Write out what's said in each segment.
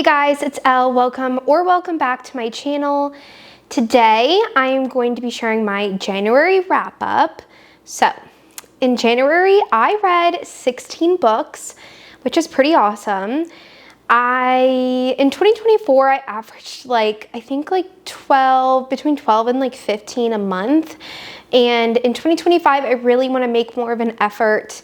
Hey guys, it's Elle. Welcome back to my channel. Today I am going to be sharing my January wrap up. So in January I read 16 books, which is pretty awesome. In 2024 I averaged between 12 and 15 a month. And in 2025 I really want to make more of an effort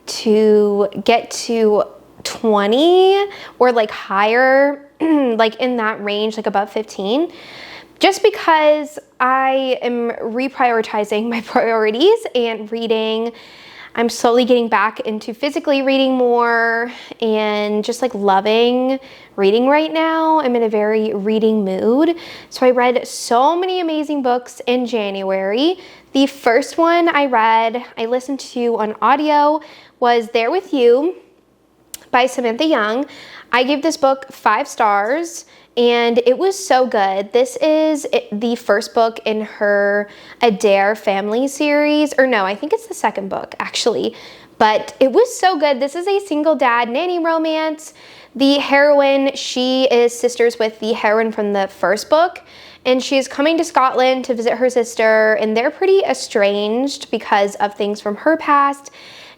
to get to 20 or higher, in that range, above 15, just because I am reprioritizing my priorities and reading. I'm slowly getting back into physically reading more and just loving reading right now. I'm in a very reading mood. So I read so many amazing books in January. The first one I listened to on audio was There With You by Samantha Young. I gave this book 5 stars and it was so good. This is the first book in her Adair family series, or no, I think it's the second book actually, but it was so good. This is a single dad nanny romance. The heroine, she is sisters with the heroine from the first book, and she's coming to Scotland to visit her sister, and they're pretty estranged because of things from her past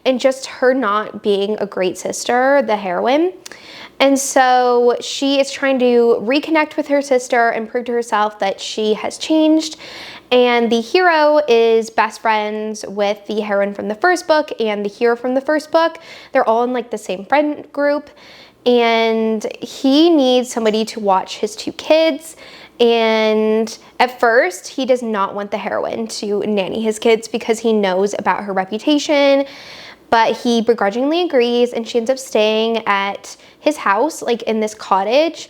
and just her not being a great sister, the heroine. And so she is trying to reconnect with her sister and prove to herself that she has changed. And the hero is best friends with the heroine from the first book and the hero from the first book. They're all in the same friend group. And he needs somebody to watch his 2 kids. And at first, he does not want the heroine to nanny his kids because he knows about her reputation. But he begrudgingly agrees, and she ends up staying at his house, in this cottage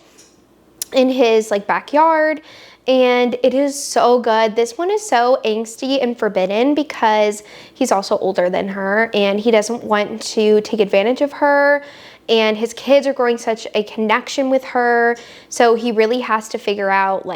in his backyard. And it is so good. This one is so angsty and forbidden because he's also older than her and he doesn't want to take advantage of her. And his kids are growing such a connection with her. So he really has to figure out,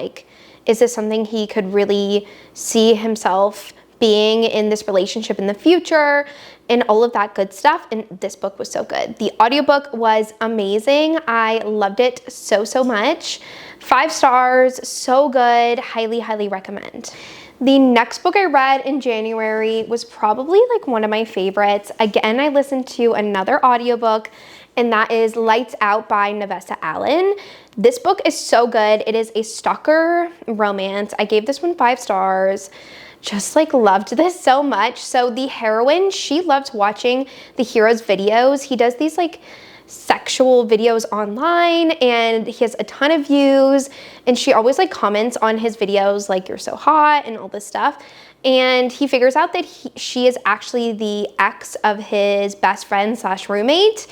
is this something he could really see himself being in this relationship in the future and all of that good stuff. And this book was so good. The audiobook was amazing. I loved it so much. 5 stars, so good. Highly recommend. The next book I read in January was probably one of my favorites. Again, I listened to another audiobook, and that is Lights Out by Navessa Allen. This book is so good. It is a stalker romance. I gave this one 5 stars. Just loved this so much. So the heroine, she loves watching the hero's videos. He does these sexual videos online and he has a ton of views, and she always comments on his videos you're so hot and all this stuff. And he figures out that she is actually the ex of his best friend / roommate,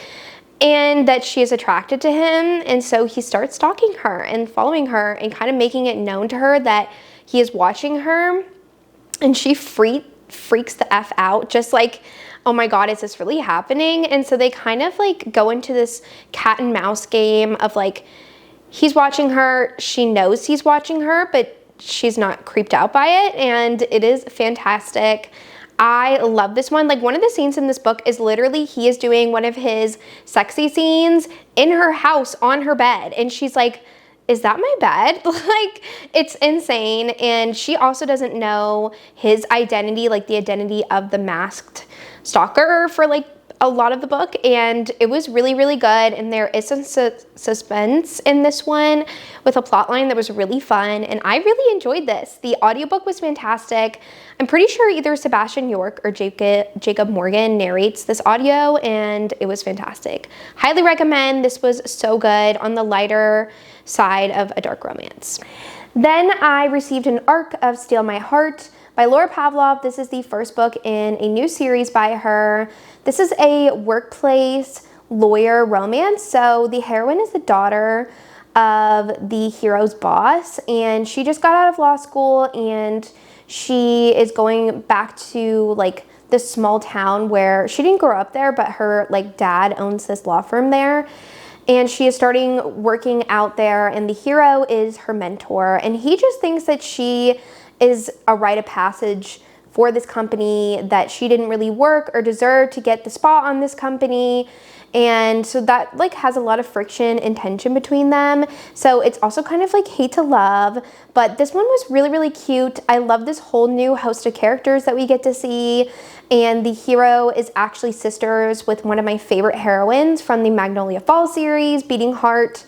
and that she is attracted to him. And so he starts stalking her and following her and kind of making it known to her that he is watching her. And she freaks the F out, just oh my God, is this really happening? And so they kind of go into this cat and mouse game of he's watching her, she knows he's watching her, but she's not creeped out by it. And it is fantastic. I love this one. One of the scenes in this book is literally he is doing one of his sexy scenes in her house on her bed. And she's like, is that my bed? It's insane. And she also doesn't know his identity, the identity of the masked stalker for a lot of the book. And it was really good. And there is some suspense in this one with a plot line that was really fun. And I really enjoyed this. The audiobook was fantastic. I'm pretty sure either Sebastian York or Jacob Morgan narrates this audio, and it was fantastic. Highly recommend. This was so good, on the lighter side of a dark romance. Then I received an arc of Steal My Heart by Laura Pavlov. This is the first book in a new series by her. This is a workplace lawyer romance. So the heroine is the daughter of the hero's boss, and she just got out of law school, and she is going back to this small town where she didn't grow up there, but her dad owns this law firm there. And she is starting working out there, and the hero is her mentor. And he just thinks that she is a rite of passage for this company, that she didn't really work or deserve to get the spot on this company. And so that like has a lot of friction and tension between them. So it's also kind of like hate to love, but this one was really, really cute. I love this whole new host of characters that we get to see. And the hero is actually sisters with one of my favorite heroines from the Magnolia Falls series, Beating Heart.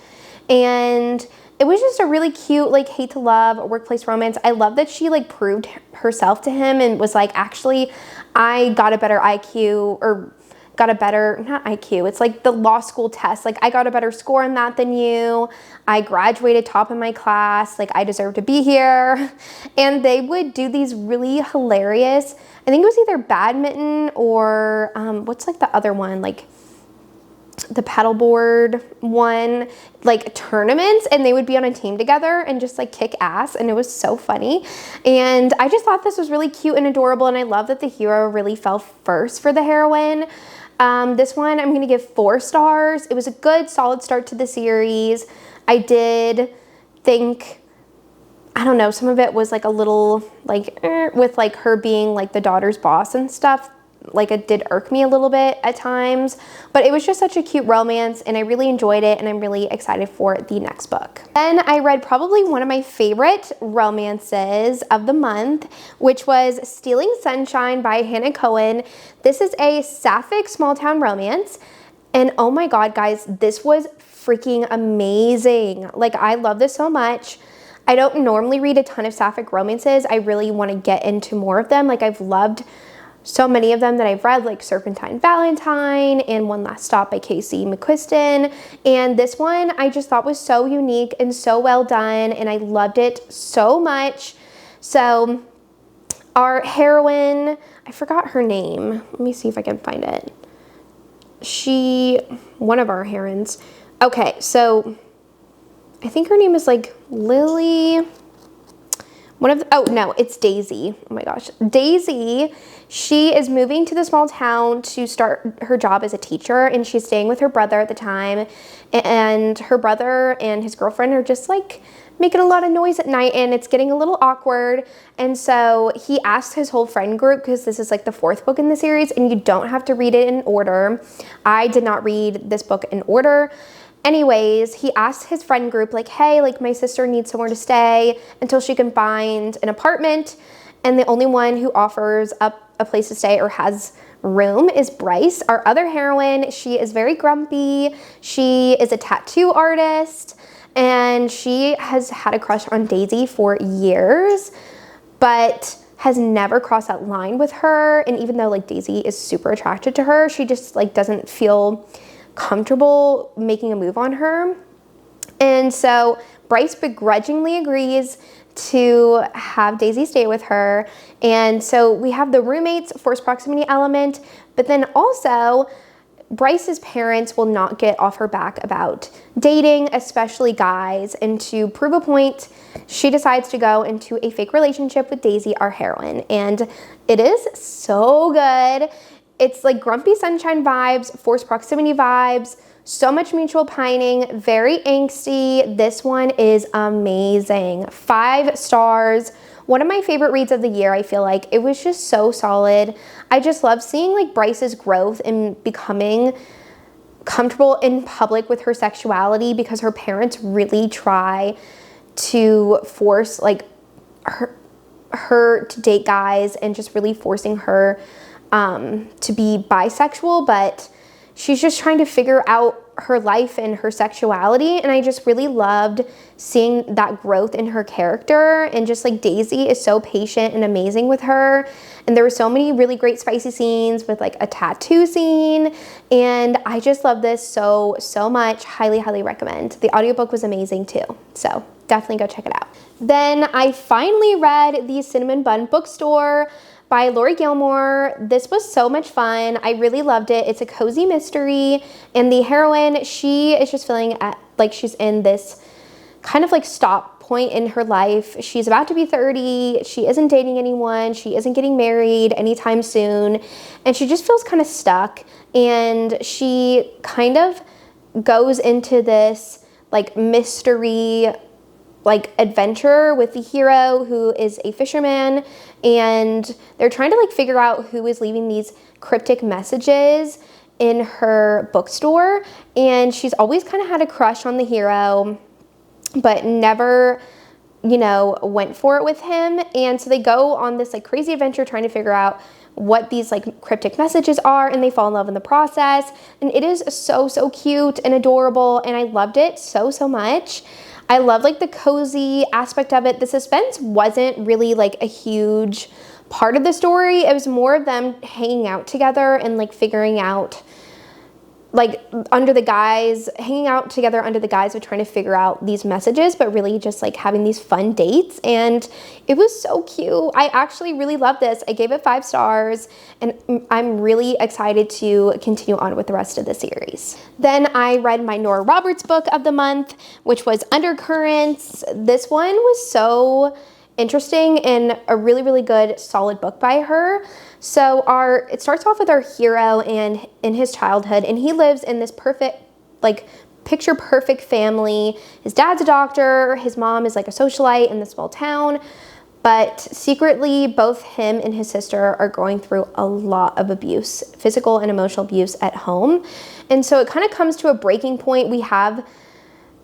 And it was just a really cute, like, hate to love workplace romance. I love that she like proved herself to him and was like, actually, I got a better IQ, or got a better, not IQ, it's like the law school test. Like, I got a better score on that than you. I graduated top in my class. Like, I deserve to be here. And they would do these really hilarious, I think it was either badminton or what's like the other one, like the paddleboard one, like tournaments, and they would be on a team together and just like kick ass, and it was so funny. And I just thought this was really cute and adorable, and I love that the hero really fell first for the heroine. This one I'm gonna give 4 stars. It was a good solid start to the series. I did think, I don't know, some of it was like a little like with like her being like the daughter's boss and stuff. Like, it did irk me a little bit at times, but it was just such a cute romance, and I really enjoyed it, and I'm really excited for the next book. Then I read probably one of my favorite romances of the month, which was Stealing Sunshine by Hannah Cohen. This is a sapphic small town romance, and oh my god, guys, this was freaking amazing. Like, I love this so much. I don't normally read a ton of sapphic romances. I really want to get into more of them. Like, I've loved so many of them that I've read, like Serpentine Valentine and One Last Stop by Casey McQuiston. And this one I just thought was so unique and so well done, and I loved it so much. So our heroine, I forgot her name. Let me see if I can find it. One of our heroines. Okay, so I think her name is like Lily. Oh no, it's Daisy. Oh my gosh. Daisy, she is moving to the small town to start her job as a teacher, and she's staying with her brother at the time. And her brother and his girlfriend are just like making a lot of noise at night, and it's getting a little awkward. And so he asks his whole friend group, because this is like the 4th book in the series, and you don't have to read it in order. I did not read this book in order. Anyways, he asked his friend group, like, hey, like, my sister needs somewhere to stay until she can find an apartment. And the only one who offers up a place to stay or has room is Bryce, our other heroine. She is very grumpy. She is a tattoo artist, and she has had a crush on Daisy for years, but has never crossed that line with her. And even though like Daisy is super attracted to her, she just like doesn't feel comfortable making a move on her. And so Bryce begrudgingly agrees to have Daisy stay with her. And so we have the roommates forced proximity element, but then also Bryce's parents will not get off her back about dating, especially guys. And to prove a point, she decides to go into a fake relationship with Daisy, our heroine. And it is so good. It's like Grumpy Sunshine vibes, forced proximity vibes, so much mutual pining, very angsty. This one is amazing. 5 stars. One of my favorite reads of the year, I feel like. It was just so solid. I just love seeing like Bryce's growth and becoming comfortable in public with her sexuality, because her parents really try to force like her to date guys, and just really forcing her to be bisexual, but she's just trying to figure out her life and her sexuality. And I just really loved seeing that growth in her character. And just like Daisy is so patient and amazing with her. And there were so many really great spicy scenes with like a tattoo scene. And I just love this so much. Highly, highly recommend. The audiobook was amazing too. So definitely go check it out. Then I finally read The Cinnamon Bun Bookstore by Lori Gilmore. This was so much fun. I really loved it. It's a cozy mystery, and the heroine, she is just feeling like she's in this kind of like stop point in her life. She's about to be 30. She isn't dating anyone. She isn't getting married anytime soon, and she just feels kind of stuck. And she kind of goes into this like mystery like adventure with the hero, who is a fisherman, and they're trying to like figure out who is leaving these cryptic messages. in her bookstore, and she's always kind of had a crush on the hero, but never, you know, went for it with him. And so they go on this like crazy adventure trying to figure out what these like cryptic messages are, and they fall in love in the process. And it is so, so cute and adorable, and I loved it so, so much. I love like the cozy aspect of it. The suspense wasn't really like a huge part of the story. It was more of them hanging out together and like figuring out, like hanging out together under the guise of trying to figure out these messages, but really just like having these fun dates. And it was so cute. I actually really love this. I gave it 5 stars, and I'm really excited to continue on with the rest of the series. Then I read my Nora Roberts book of the month, which was Undercurrents. This one was so interesting and a really, really good, solid book by her. So it starts off with our hero and in his childhood, and he lives in this perfect, like picture perfect family. His dad's a doctor, his mom is like a socialite in the small town, but secretly both him and his sister are going through a lot of abuse, physical and emotional abuse at home. And so it kind of comes to a breaking point. We have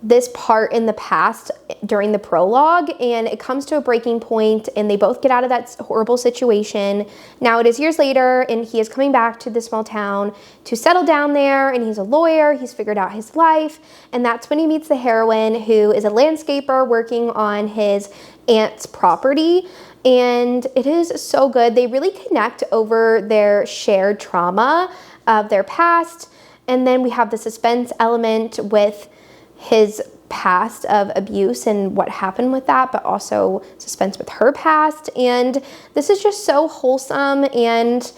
this part in the past during the prologue, and it comes to a breaking point, and they both get out of that horrible situation. Now it is years later, and he is coming back to the small town to settle down there, and he's a lawyer. He's figured out his life, and that's when he meets the heroine, who is a landscaper working on his aunt's property. And it is so good. They really connect over their shared trauma of their past, and then we have the suspense element with his past of abuse and what happened with that, but also suspense with her past. And this is just so wholesome and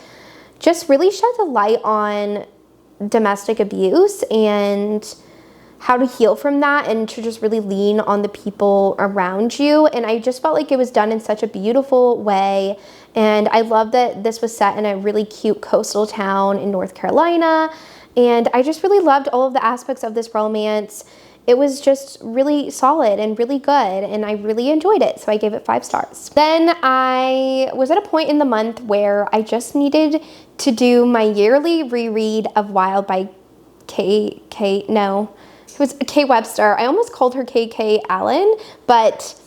just really sheds a light on domestic abuse and how to heal from that, and to just really lean on the people around you. And I just felt like it was done in such a beautiful way. And I love that this was set in a really cute coastal town in North Carolina. And I just really loved all of the aspects of this romance. It was just really solid and really good, and I really enjoyed it, so I gave it 5 stars. Then I was at a point in the month where I just needed to do my yearly reread of Wild by Kay Webster. I almost called her KK Allen, but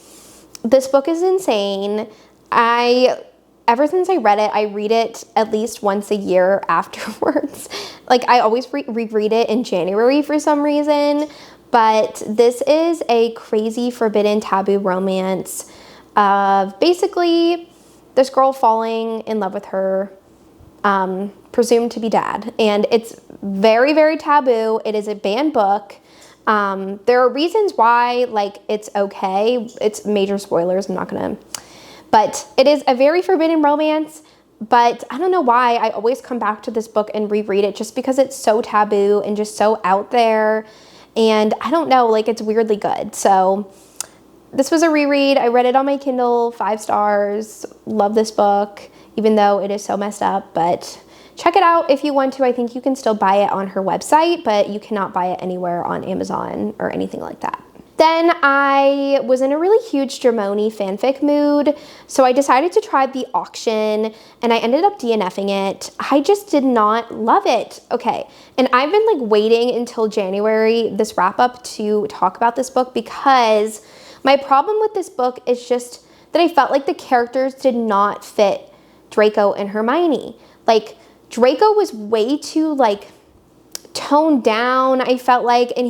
this book is insane. Ever since I read it, I read it at least once a year afterwards. Like, I always reread it in January for some reason. But this is a crazy, forbidden, taboo romance of basically this girl falling in love with her presumed to be dad. And it's very, very taboo. It is a banned book. There are reasons why, like, it's okay. It's major spoilers. I'm not gonna. But it is a very forbidden romance. But I don't know why I always come back to this book and reread it, just because it's so taboo and just so out there. And I don't know, like, it's weirdly good. So this was a reread. I read it on my Kindle, 5 stars. Love this book, even though it is so messed up. But check it out if you want to. I think you can still buy it on her website, but you cannot buy it anywhere on Amazon or anything like that. Then I was in a really huge Dramoni fanfic mood, so I decided to try the auction, and I ended up DNFing it. I just did not love it. Okay, and I've been like waiting until January, this wrap up, to talk about this book, because my problem with this book is just that I felt like the characters did not fit Draco and Hermione. Like, Draco was way too like toned down, I felt like, and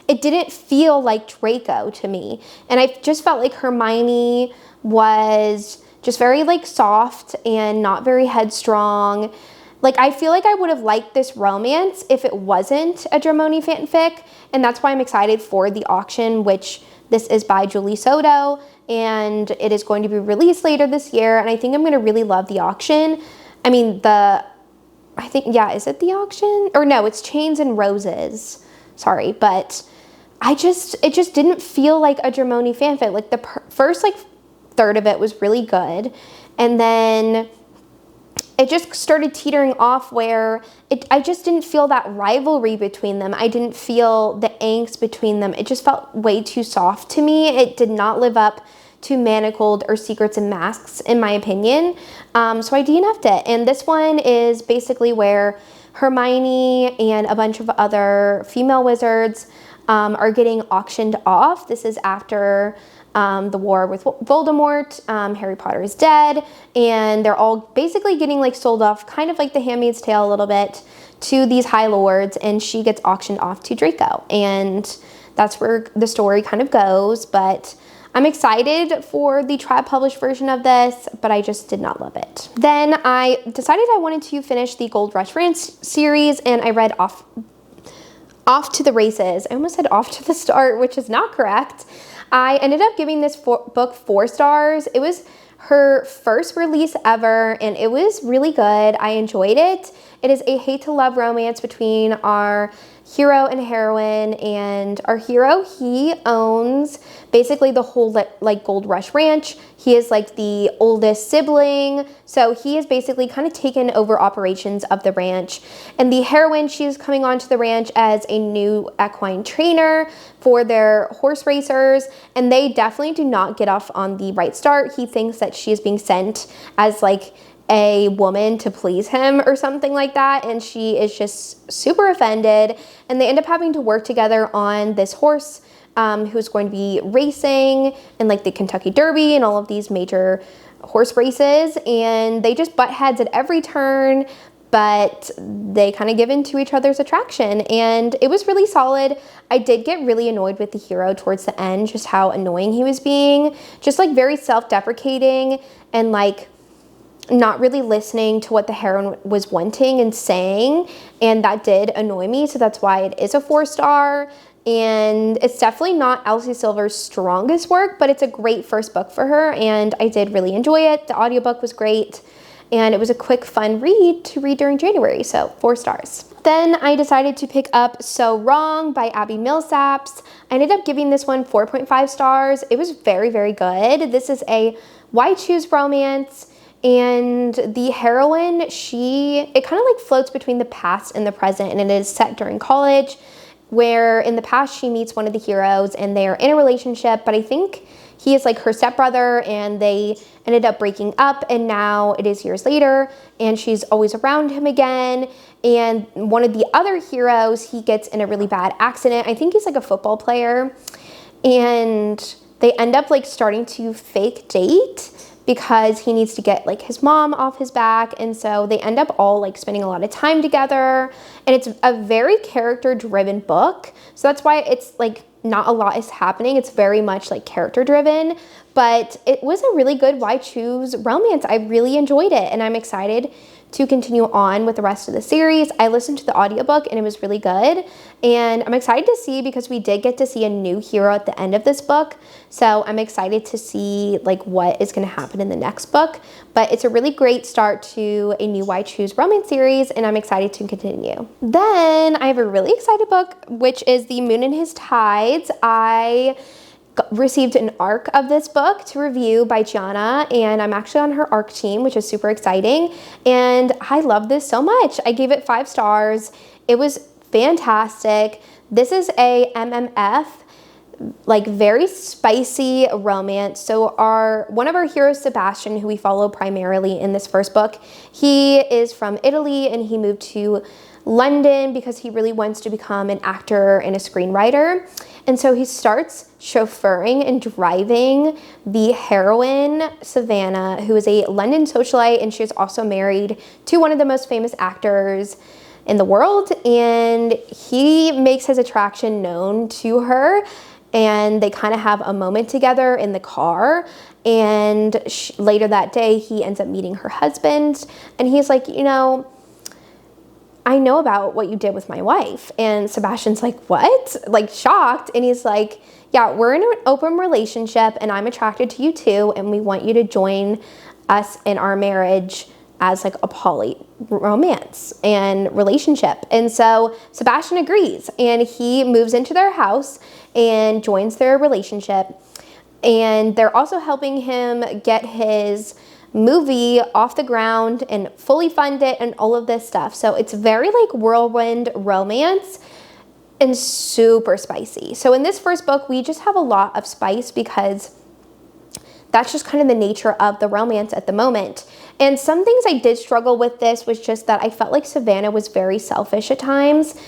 it didn't feel like Draco to me. And I just felt like Hermione was just very like soft and not very headstrong. Like, I feel like I would have liked this romance if it wasn't a Dramoni fanfic, and that's why I'm excited for the auction, which this is by Julie Soto, and it is going to be released later this year, and I think I'm going to really love the auction. I mean, is it the auction? Or no, it's Chains and Roses. Sorry, but it just didn't feel like a Dramoni fanfic. Like, the first like third of it was really good, and then it just started teetering off where I just didn't feel that rivalry between them. I didn't feel the angst between them. It just felt way too soft to me. It did not live up to Manacled or Secrets and Masks, in my opinion. So I DNF'd it. And this one is basically where Hermione and a bunch of other female wizards are getting auctioned off. This is after the war with Voldemort. Harry Potter is dead, and they're all basically getting like sold off, kind of like The Handmaid's Tale a little bit, to these high lords, and she gets auctioned off to Draco, and that's where the story kind of goes. But I'm excited for the Trad published version of this, but I just did not love it. Then I decided I wanted to finish the Gold Rush Ranch series, and I read Off to the Races. I almost said Off to the Start, which is not correct. I ended up giving this book 4 stars. It was her first release ever, and it was really good. I enjoyed it. It is a hate to love romance between our hero and heroine, and our hero, he owns basically the whole like Gold Rush Ranch. He is like the oldest sibling, so he has basically kind of taken over operations of the ranch. And the heroine, she's coming onto the ranch as a new equine trainer for their horse racers, and they definitely do not get off on the right start. He thinks that she is being sent as like a woman to please him or something like that, and she is just super offended, and they end up having to work together on this horse who's going to be racing in like the Kentucky Derby and all of these major horse races, and they just butt heads at every turn, but they kind of give in to each other's attraction, and it was really solid. I did get really annoyed with the hero towards the end, just how annoying he was being, just like very self-deprecating and like not really listening to what the heroine was wanting and saying, and that did annoy me, so that's why it is a 4 star. And it's definitely not Elsie Silver's strongest work, but it's a great first book for her, and I did really enjoy it. The audiobook was great, and it was a quick, fun read to read during January, so 4 stars. Then I decided to pick up So Wrong by Abby Millsaps. I ended up giving this one 4.5 stars. It was very, very good. This is a Why Choose romance. And the heroine, it kind of like floats between the past and the present, and it is set during college, where in the past she meets one of the heroes and they are in a relationship, but I think he is like her stepbrother, and they ended up breaking up, and now it is years later and she's always around him again. And one of the other heroes, he gets in a really bad accident. I think he's like a football player, and they end up like starting to fake date because he needs to get like his mom off his back, and so they end up all like spending a lot of time together, and it's a very character driven book, so that's why it's like not a lot is happening. It's very much like character driven, but it was a really good Why Choose romance. I really enjoyed it, and I'm excited to continue on with the rest of the series. I listened to the audiobook and it was really good, and I'm excited to see, because we did get to see a new hero at the end of this book, so I'm excited to see like what is going to happen in the next book. But it's a really great start to a new Why Choose romance series, and I'm excited to continue. Then I have a really excited book, which is The Moon and His Tides. I received an ARC of this book to review by Gianna, and I'm actually on her ARC team, which is super exciting, and I love this so much. I gave it 5 stars. It was fantastic. This is a MMF, like very spicy romance. So one of our heroes, Sebastian, who we follow primarily in this first book, he is from Italy, and he moved to London because he really wants to become an actor and a screenwriter. And so he starts chauffeuring and driving the heroine, Savannah, who is a London socialite, and she is also married to one of the most famous actors in the world. And he makes his attraction known to her, and they kind of have a moment together in the car. And later that day, he ends up meeting her husband, and he's like, you know, I know about what you did with my wife. And Sebastian's like, what? Like shocked. And he's like, yeah, we're in an open relationship, and I'm attracted to you too, and we want you to join us in our marriage as like a poly romance and relationship. And so Sebastian agrees, and he moves into their house and joins their relationship. And they're also helping him get his movie off the ground and fully fund it and all of this stuff. So it's very like whirlwind romance and super spicy. So in this first book, we just have a lot of spice because that's just kind of the nature of the romance at the moment. And some things I did struggle with this was just that I felt like Savannah was very selfish at times,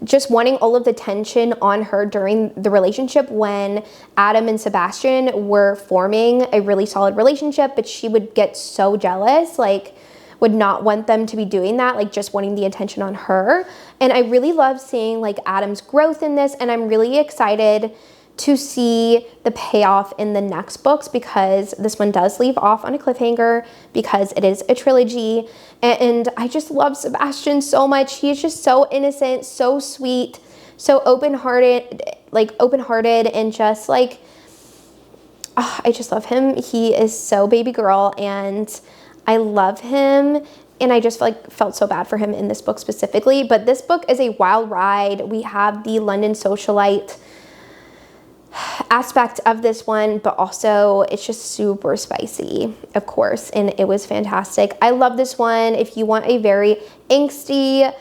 just wanting all of the tension on her during the relationship when Adam and Sebastian were forming a really solid relationship, but she would get so jealous, like would not want them to be doing that, like just wanting the attention on her. And I really love seeing like Adam's growth in this, and I'm really excited to see the payoff in the next books, because this one does leave off on a cliffhanger because it is a trilogy. And I just love Sebastian so much. He's just so innocent, so sweet, so open-hearted, and just like, oh, I just love him. He is so baby girl, and I love him. And I just felt so bad for him in this book specifically. But this book is a wild ride. We have the London socialite aspect of this one, but also it's just super spicy, of course, and it was fantastic. I love this one. If you want a very angsty,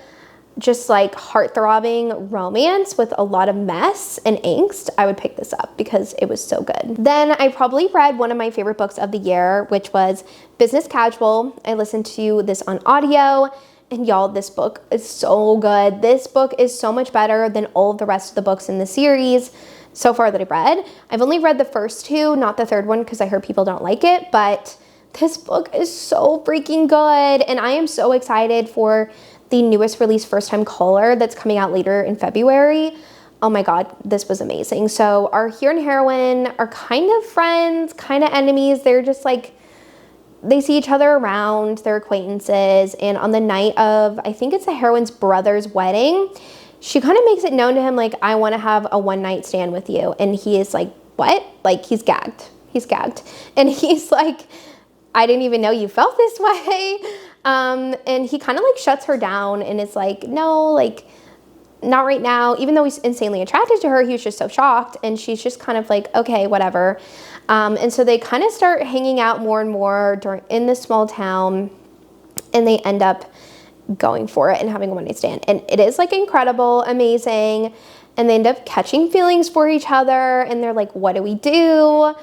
just like heart-throbbing romance with a lot of mess and angst, I would pick this up because it was so good. Then I probably read one of my favorite books of the year, which was Business Casual. I listened to this on audio, and y'all, this book is so good. This book is so much better than all of the rest of the books in the series so far that I've read. I've only read the first two, not the third one, because I heard people don't like it, but this book is so freaking good, and I am so excited for the newest release, First Time Caller, that's coming out later in February. Oh my god, this was amazing. So our hero and heroine are kind of friends, kind of enemies. They're just like, they see each other around, they're acquaintances, and on the night of, I think it's the heroine's brother's wedding, she kind of makes it known to him, like, I want to have a one-night stand with you. And he is like, what? Like, he's gagged. He's gagged. And he's like, I didn't even know you felt this way. And he kind of like shuts her down and is like, no, like, not right now. Even though he's insanely attracted to her, he was just so shocked. And she's just kind of like, okay, whatever. And so they kind of start hanging out more and more in this small town, and they end up going for it and having a one-night stand. And it is like incredible, amazing. And they end up catching feelings for each other, and they're like, what do we do?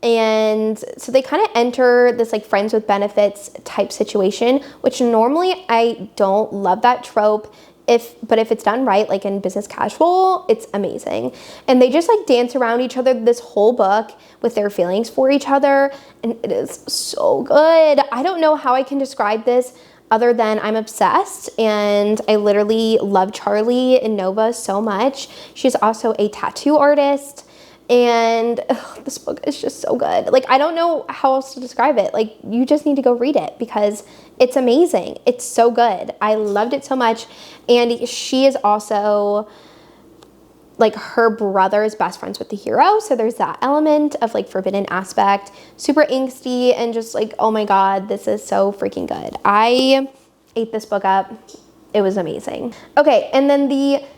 And so they kind of enter this like friends with benefits type situation, which normally I don't love that trope. But if it's done right, like in Business Casual, it's amazing. And they just like dance around each other this whole book with their feelings for each other, and it is so good. I don't know how I can describe this other than I'm obsessed, and I literally love Charlie and Nova so much. She's also a tattoo artist, and this book is just so good. Like, I don't know how else to describe it. Like, you just need to go read it because it's amazing. It's so good. I loved it so much. And she is also, like, her brother is best friends with the hero, so there's that element of like forbidden aspect, super angsty, and just like, oh my god, this is so freaking good. I ate this book up. It was amazing. Okay, and then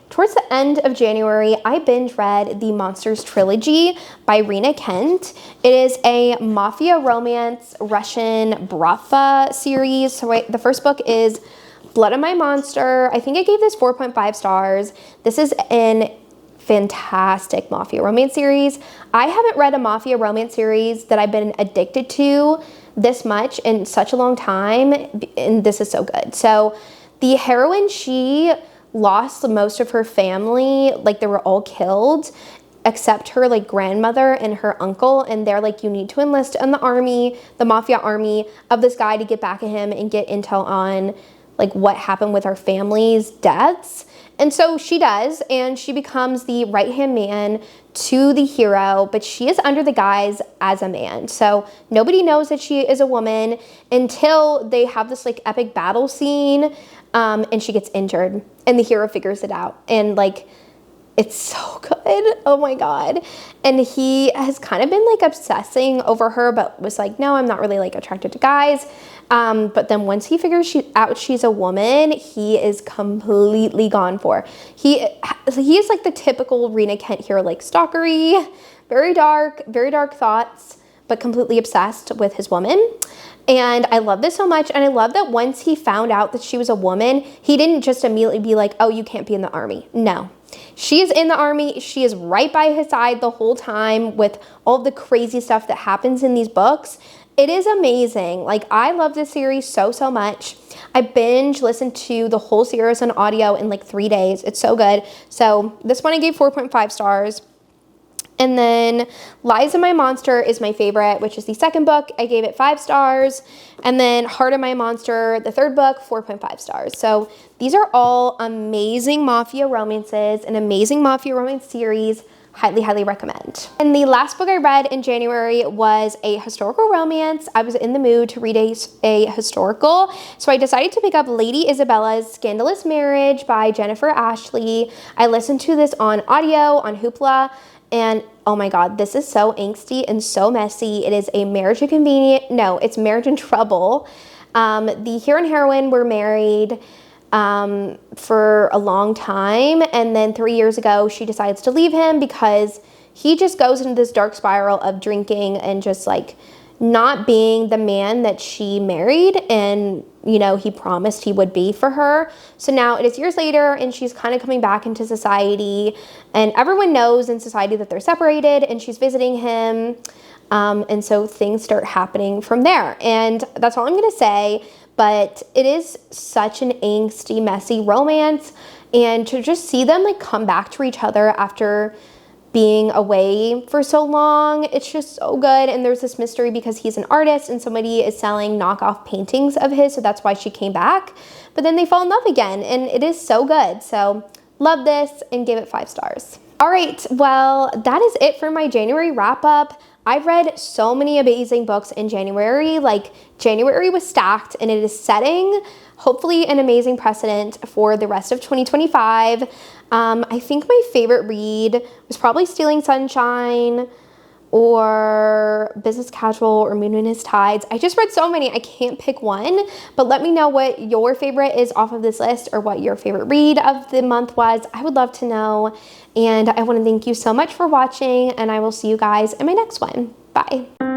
towards the end of January, I binge read the Monsters trilogy by Rena Kent. It is a mafia romance Russian Bratva series. So the first book is Blood of My Monster. I think I gave this 4.5 stars. This is an fantastic mafia romance series. I haven't read a mafia romance series that I've been addicted to this much in such a long time, and this is so good. So the heroine, she lost most of her family, like they were all killed, except her like grandmother and her uncle, and they're like, you need to enlist in the army, the mafia army of this guy, to get back at him and get intel on like what happened with our family's deaths. And so she does, and she becomes the right-hand man to the hero, but she is under the guise as a man. So nobody knows that she is a woman until they have this like epic battle scene, and she gets injured, and the hero figures it out. And like, it's so good. Oh my god. And he has kind of been like obsessing over her, but was like, no, I'm not really like attracted to guys. But then once he figures out she's a woman, he is completely gone for. He is like the typical Rena Kent hero, like stalkery, very dark thoughts, but completely obsessed with his woman. And I love this so much. And I love that once he found out that she was a woman, he didn't just immediately be like, oh, you can't be in the army. No. She is in the army. She is right by his side the whole time with all the crazy stuff that happens in these books. It is amazing. Like, I love this series so, so much. I binge listened to the whole series on audio in like 3 days. It's so good. So this one I gave 4.5 stars. And then Lies of My Monster is my favorite, which is the second book. I gave it 5 stars. And then Heart of My Monster, the third book, 4.5 stars. So these are all amazing mafia romances, an amazing mafia romance series. Highly, highly recommend. And the last book I read in January was a historical romance. I was in the mood to read a historical, so I decided to pick up Lady Isabella's Scandalous Marriage by Jennifer Ashley. I listened to this on audio, on Hoopla, and oh my God, this is so angsty and so messy. It is a marriage inconvenient, no, it's Marriage in Trouble. The hero and heroine were married for a long time, and then 3 years ago she decides to leave him because he just goes into this dark spiral of drinking and just like not being the man that she married and, you know, he promised he would be for her. So now it is years later and she's kind of coming back into society, and everyone knows in society that they're separated, and she's visiting him, and so things start happening from there. And that's all I'm gonna say. But it is such an angsty, messy romance, and to just see them like come back to each other after being away for so long, it's just so good. And there's this mystery because he's an artist and somebody is selling knockoff paintings of his, so that's why she came back. But then they fall in love again, and it is so good. So love this and gave it 5 stars. All right, well, that is it for my January wrap up. I've read so many amazing books in January. Like, January was stacked, and it is setting, hopefully, an amazing precedent for the rest of 2025. I think my favorite read was probably Stealing Sunshine or Business Casual or Moon in His Tides. I just read so many, I can't pick one, but let me know what your favorite is off of this list or what your favorite read of the month was. I would love to know. And I want to thank you so much for watching, and I will see you guys in my next one. Bye.